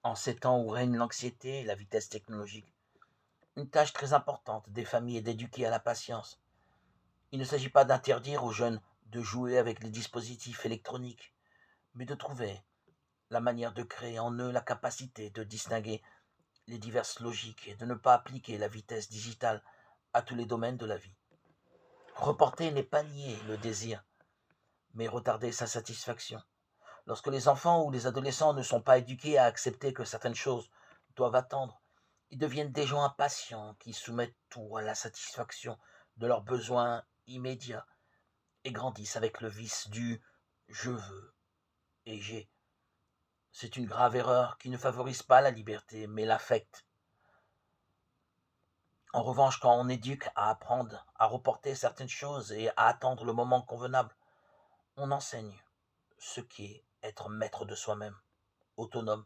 En ces temps où règne l'anxiété et la vitesse technologique, une tâche très importante des familles est d'éduquer à la patience. Il ne s'agit pas d'interdire aux jeunes de jouer avec les dispositifs électroniques, mais de trouver la manière de créer en eux la capacité de distinguer les diverses logiques et de ne pas appliquer la vitesse digitale à tous les domaines de la vie. Reporter n'est pas nier le désir, mais retarder sa satisfaction. Lorsque les enfants ou les adolescents ne sont pas éduqués à accepter que certaines choses doivent attendre, ils deviennent des gens impatients qui soumettent tout à la satisfaction de leurs besoins immédiats et grandissent avec le vice du je veux et j'ai. C'est une grave erreur qui ne favorise pas la liberté, mais l'affecte. En revanche, quand on éduque à apprendre, à reporter certaines choses et à attendre le moment convenable, on enseigne ce qu'est être maître de soi-même, autonome,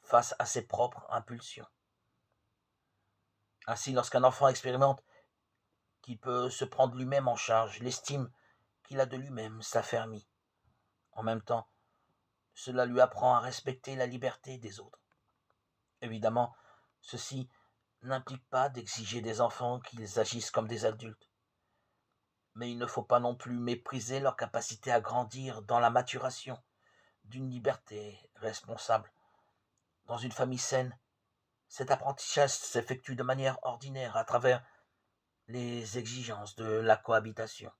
face à ses propres impulsions. Ainsi, lorsqu'un enfant expérimente qu'il peut se prendre lui-même en charge, l'estime qu'il a de lui-même s'affermit. En même temps, cela lui apprend à respecter la liberté des autres. Évidemment, ceci n'implique pas d'exiger des enfants qu'ils agissent comme des adultes, mais il ne faut pas non plus mépriser leur capacité à grandir dans la maturation d'une liberté responsable. Dans une famille saine, cet apprentissage s'effectue de manière ordinaire à travers les exigences de la cohabitation.